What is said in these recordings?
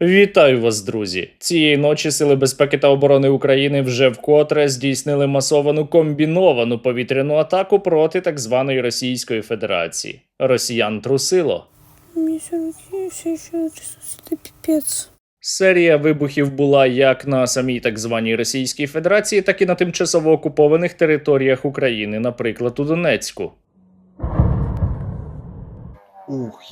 Вітаю вас, друзі! Цієї ночі Сили безпеки та оборони України вже вкотре здійснили масовану комбіновану повітряну атаку проти так званої Російської Федерації. Росіян трусило. Мне все еще трясутся, это пипец. Серія вибухів була як на самій так званій Російській Федерації, так і на тимчасово окупованих територіях України, наприклад, у Донецьку. Ух,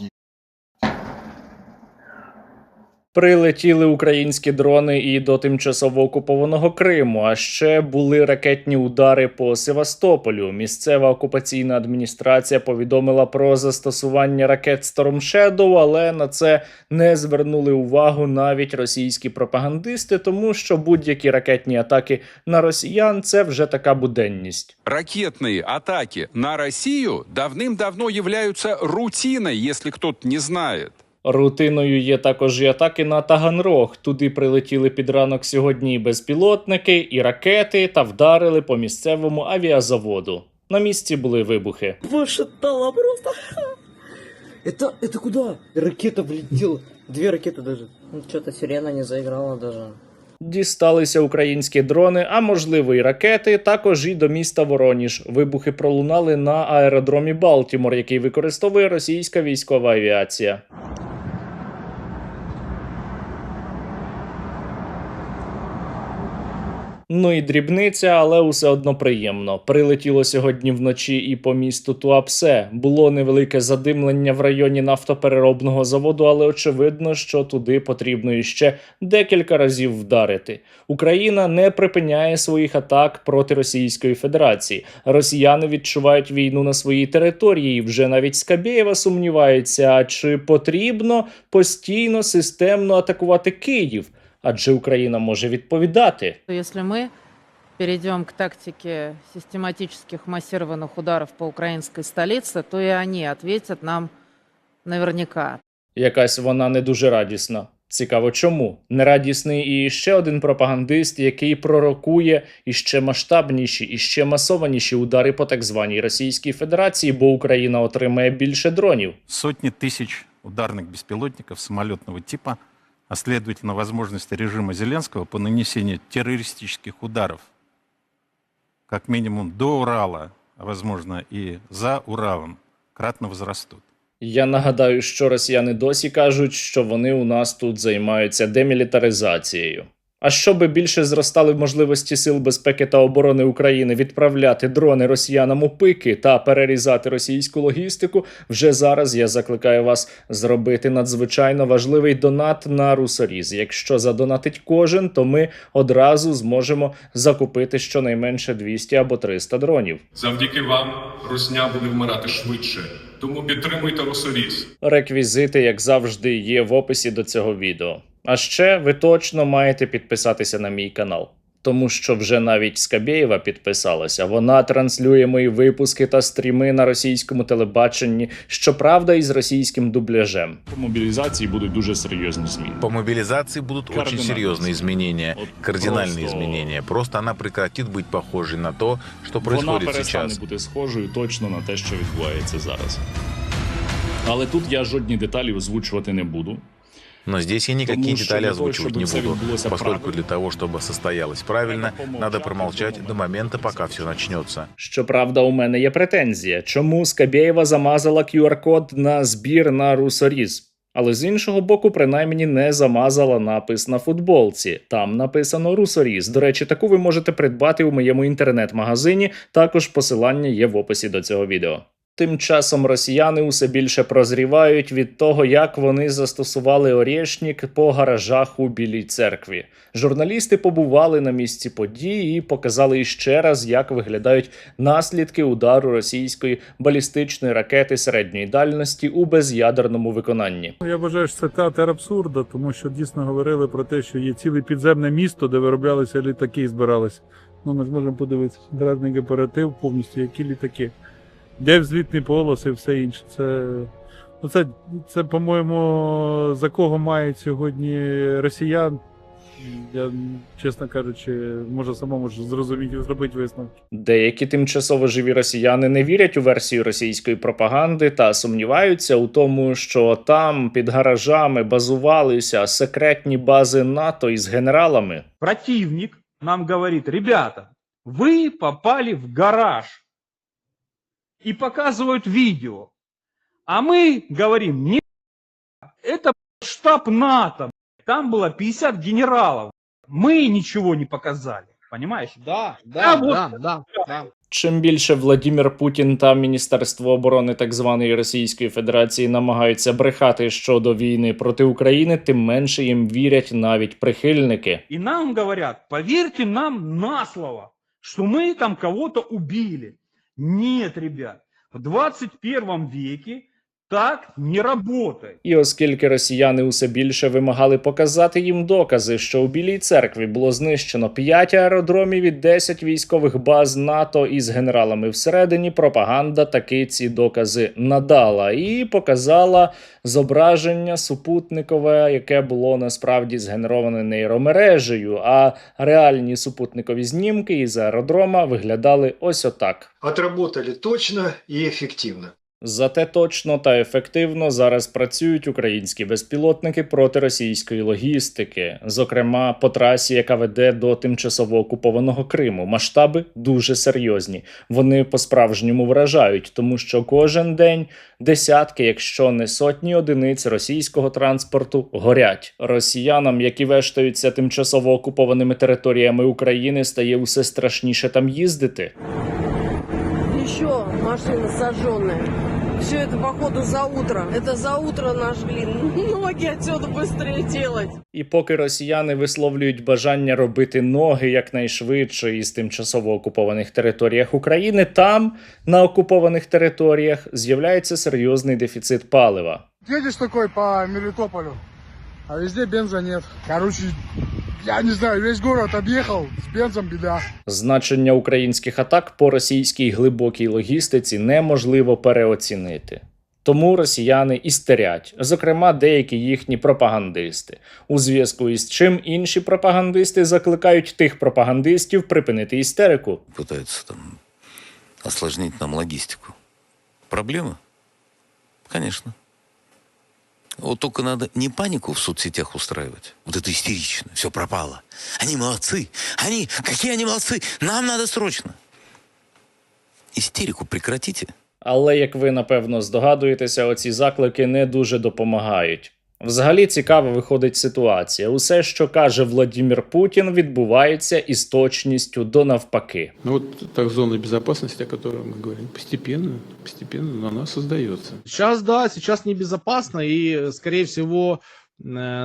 Прилетіли українські дрони і до тимчасово окупованого Криму, а ще були ракетні удари по Севастополю. Місцева окупаційна адміністрація повідомила про застосування ракет Storm Shadow, але на це не звернули увагу навіть російські пропагандисти, тому що будь-які ракетні атаки на росіян – це вже така буденність. Ракетные атаки на Россию давным-давно являются рутиной, если кто-то не знает. Рутиною є також і атаки на Таганрог. Туди прилетіли під ранок сьогодні і безпілотники, і ракети, та вдарили по місцевому авіазаводу. На місці були вибухи. Пошатало просто. Это куда? Ракета влетела. 2 ракеты даже. Что-то сирена не заиграла даже. Дісталися українські дрони, а можливо і ракети, також і до міста Вороніж. Вибухи пролунали на аеродромі Балтімор, який використовує російська військова авіація. Ну і дрібниця, але усе одно приємно. Прилетіло сьогодні вночі і по місту Туапсе. Було невелике задимлення в районі нафтопереробного заводу, але очевидно, що туди потрібно іще декілька разів вдарити. Україна не припиняє своїх атак проти Російської Федерації. Росіяни відчувають війну на своїй території. Вже навіть Скабєєва сумнівається, чи потрібно постійно системно атакувати Київ. Адже Україна може відповідати. Если мы перейдем к тактике систематических массированных ударов по украинской столице, то и они ответят нам наверняка. Якась вона не дуже радісна. Цікаво чому? Нерадісний і ще один пропагандист, який пророкує іще масштабніші, іще масованіші удари по так званій Російській Федерації, бо Україна отримає більше дронів. Сотни тысяч ударных беспилотников самолетного типа, а следовательно возможности режима Зеленского по нанесению террористических ударов, как минимум до Урала, а возможно и за Уралом, кратно возрастут. Я нагадаю, що росіяни досі кажуть, що вони у нас тут займаються демілітаризацією. А щоби більше зростали можливості Сил безпеки та оборони України відправляти дрони росіянам у пики та перерізати російську логістику, вже зараз я закликаю вас зробити надзвичайно важливий донат на Русоріз. Якщо задонатить кожен, то ми одразу зможемо закупити щонайменше 200 або 300 дронів. Завдяки вам русня буде вмирати швидше. Тому підтримуйте Русоріз. Реквізити, як завжди, є в описі до цього відео. А ще ви точно маєте підписатися на мій канал. Тому що вже навіть Скабєєва підписалася. Вона транслює мої випуски та стріми на російському телебаченні, щоправда, із російським дубляжем. По мобилизации будут дуже серьезные зміни. По мобилизации будут очень серьезные изменения, кардинальные изменения. Просто она прекратит быть похожей на то, что Вона происходит перестане сейчас. бути схожою точно на те, що відбувається зараз. Але тут я жодні деталі озвучувати не буду. Но здесь я никакие Потому что детали для того, озвучивать чтобы не все буду, відбулося поскольку правильно, для того, чтобы состоялось правильно, надо промолчать до момента, пока все начнется. Щоправда, у мене є претензія. Чому Скабєєва замазала QR-код на збір на Русоріз? Але з іншого боку, принаймні не замазала напис на футболці. Там написано «Русоріз». До речі, таку ви можете придбати у моєму інтернет-магазині. Також посилання є в описі до цього відео. Тим часом росіяни усе більше прозрівають від того, як вони застосували Орєшнік по гаражах у Білій церкві. Журналісти побували на місці події і показали іще раз, як виглядають наслідки удару російської балістичної ракети середньої дальності у без'ядерному виконанні. Я вважаю, що це театр абсурду, тому що дійсно говорили про те, що є ціле підземне місто, де вироблялися літаки і збиралися. Ну, ми зможемо подивитися. Дразний оператив повністю, які літаки. Де взлітні полоси і все інше. Це, по-моєму, за кого мають сьогодні росіян Я, чесно кажучи, можу самому ж зрозуміти, зробити висновки. Деякі тимчасово живі росіяни не вірять у версію російської пропаганди та сумніваються у тому, що там під гаражами базувалися секретні бази НАТО із генералами. Противник нам говорит: ребята, вы попали в гараж. И показывают видео. А мы говорим: нет, это штаб НАТО. Там было 50 генералов. Мы ничего не показали. Понимаешь? Да, да. Чим більше Владімір Путін та Міністерство оборони так званої Російської Федерації намагаються брехати щодо війни проти України, тим менше їм вірять навіть прихильники. И нам говорят: поверьте нам на слово, что мы там кого-то убили. Нет, ребят, в 21 веке так не работает. І оскільки росіяни усе більше вимагали показати їм докази, що у Білій церкві було знищено 5 аеродромів і 10 військових баз НАТО із генералами всередині, пропаганда таки ці докази надала і показала зображення супутникове, яке було насправді згенероване нейромережею, а реальні супутникові знімки із аеродрома виглядали ось отак. Отработали точно і ефективно. Зате точно та ефективно зараз працюють українські безпілотники проти російської логістики, зокрема по трасі, яка веде до тимчасово окупованого Криму. Масштаби дуже серйозні. Вони по-справжньому вражають, тому що кожен день десятки, якщо не сотні одиниць російського транспорту горять. Росіянам, які вештаються тимчасово окупованими територіями України, стає усе страшніше там їздити. Еще машина сожженная. Все это, походу, за утро. Это за утро нажгли. Ноги отсюда быстрее делать. І поки росіяни висловлюють бажання робити ноги якнайшвидше із тимчасово окупованих територіях України, там, на окупованих територіях, з'являється серйозний дефіцит палива. Едешь такой по Мелитополю, а везде бенза нет. Короче, я не знаю, весь город объехал, с бензом беда. Значення українських атак по російській глибокій логістиці неможливо переоцінити. Тому росіяни істерять, зокрема деякі їхні пропагандисти. У зв'язку із чим інші пропагандисти закликають тих пропагандистів припинити істерику. Пытаются там осложнить нам логистику. Проблема? Конечно. Вот только надо не панику в соцсетях устраивать. Вот это истерично. Все пропало. Они молодцы. Какие они молодцы? Нам надо срочно. Истерику прекратите. Але, як ви, напевно, здогадуєтеся, оці заклики не дуже допомагають. Взагалі цікаво виходить ситуація. Усе, що каже Владімір Путін, відбувається із точністю до навпаки. Ну вот так зона безопасности, о которой мы говорим, постепенно она создается. Сейчас небезопасно, и, скорее всего,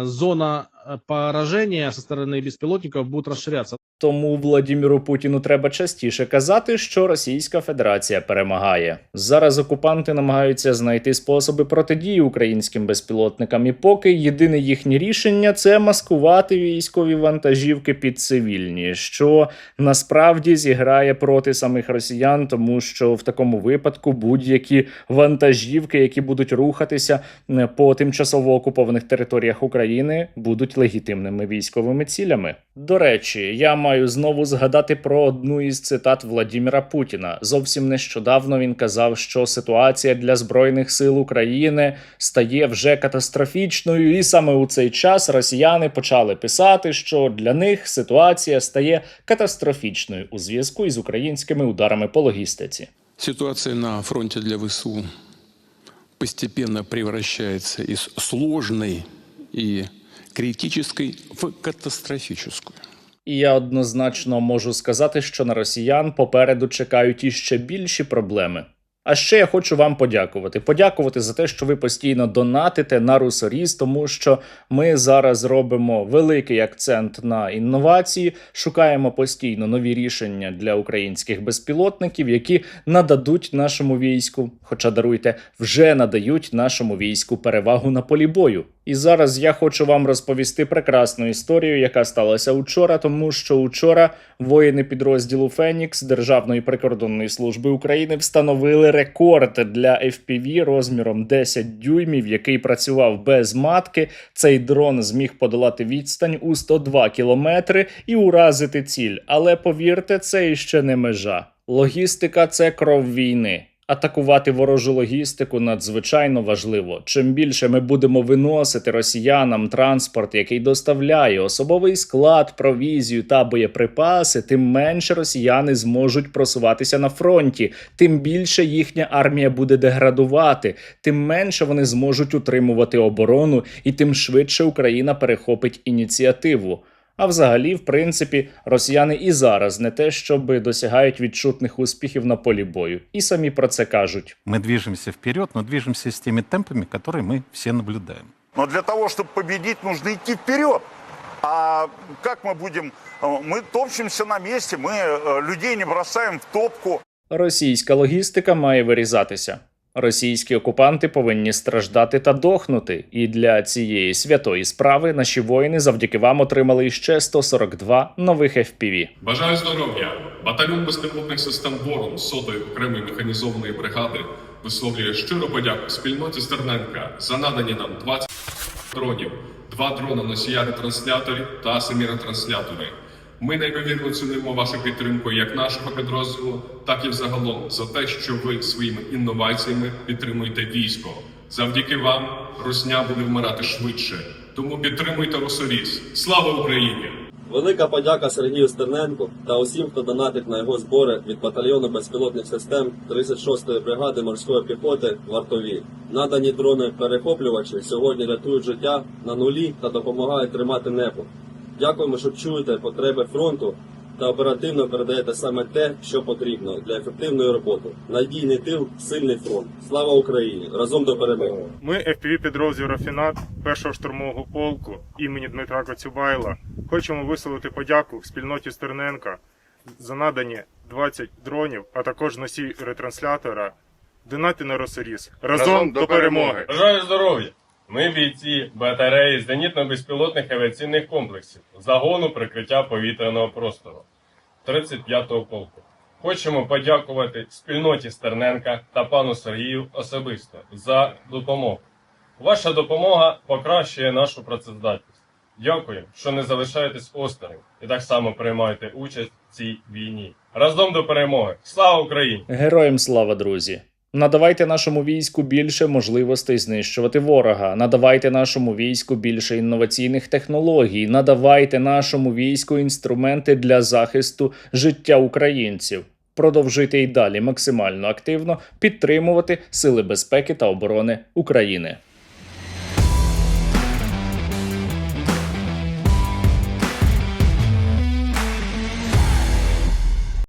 зона поражения со стороны беспилотников будет расширяться. Тому Владіміру Путіну треба частіше казати, що Російська Федерація перемагає. Зараз окупанти намагаються знайти способи протидії українським безпілотникам, і поки єдине їхнє рішення – це маскувати військові вантажівки під цивільні, що насправді зіграє проти самих росіян, тому що в такому випадку будь-які вантажівки, які будуть рухатися по тимчасово окупованих територіях України, будуть легітимними військовими цілями. До речі, я маю знову згадати про одну із цитат Владіміра Путіна. Зовсім нещодавно він казав, що ситуація для Збройних сил України стає вже катастрофічною, і саме у цей час росіяни почали писати, що для них ситуація стає катастрофічною у зв'язку із українськими ударами по логістиці. Ситуация на фронте для ВСУ постепенно превращается из сложной и критической в катастрофическую. І я однозначно можу сказати, що на росіян попереду чекають іще більші проблеми. А ще я хочу вам подякувати. Подякувати за те, що ви постійно донатите на Русоріз, тому що ми зараз робимо великий акцент на інновації, шукаємо постійно нові рішення для українських безпілотників, які нададуть нашому війську, хоча, даруйте, вже надають нашому війську перевагу на полі бою. І зараз я хочу вам розповісти прекрасну історію, яка сталася учора, тому що учора воїни підрозділу «Фенікс» Державної прикордонної служби України встановили встановили рекорд для FPV розміром 10 дюймів, який працював без матки. Цей дрон зміг подолати відстань у 102 кілометри і уразити ціль. Але повірте, це іще не межа. Логістика – це кров війни. Атакувати ворожу логістику надзвичайно важливо. Чим більше ми будемо виносити росіянам транспорт, який доставляє особовий склад, провізію та боєприпаси, тим менше росіяни зможуть просуватися на фронті, тим більше їхня армія буде деградувати, тим менше вони зможуть утримувати оборону і тим швидше Україна перехопить ініціативу. А взагалі, в принципі, росіяни і зараз не те, щоб досягають відчутних успіхів на полі бою. І самі про це кажуть. Мы движемся вперед, но движемся с теми темпами, которые мы все наблюдаем. Но для того, чтобы победить, нужно идти вперед. А как мы будем? Мы топчемся на месте, мы людей не бросаем в топку. Російська логістика має вирізатися. Російські окупанти повинні страждати та дохнути. І для цієї святої справи наші воїни завдяки вам отримали іще 142 нових FPV. Бажаю здоров'я! Батальйон безпілотних систем «Ворон» 100-ї окремої механізованої бригади висловлює щиру подяку спільноті Стерненка за надані нам 20 дронів, 2 дрона-носія-ретрансляторів та самі ретранслятори. Ми неймовірно цінуємо вашу підтримку як нашого підрозділу, так і взагалом за те, що ви своїми інноваціями підтримуєте військо. Завдяки вам Русня буде вмирати швидше. Тому підтримуйте Русоріз. Слава Україні! Велика подяка Сергію Стерненку та усім, хто донатить на його збори від батальйону безпілотних систем 36-ї бригади морської піхоти «Вартові». Надані дрони-перехоплювачі сьогодні рятують життя на нулі та допомагають тримати небо. Дякуємо, що чуєте потреби фронту та оперативно передаєте саме те, що потрібно для ефективної роботи. Надійний тил, сильний фронт. Слава Україні! Разом до перемоги! Ми, FPV-підрозділ «Рафінат» 1-го штурмового полку імені Дмитра Коцюбайла, хочемо висловити подяку спільноті Стерненка за надані 20 дронів, а також носій ретранслятора. Донати на Русоріз. Разом до перемоги! Бажаю здоров'я! Ми бійці батареї зенітно-безпілотних авіаційних комплексів загону прикриття повітряного простору 35-го полку. Хочемо подякувати спільноті Стерненка та пану Сергію особисто за допомогу. Ваша допомога покращує нашу працездатність. Дякую, що не залишаєтесь осторонь і так само приймаєте участь в цій війні. Разом до перемоги! Слава Україні! Героям слава, друзі! Надавайте нашому війську більше можливостей знищувати ворога. Надавайте нашому війську більше інноваційних технологій. Надавайте нашому війську інструменти для захисту життя українців. Продовжуйте й далі максимально активно підтримувати Сили безпеки та оборони України.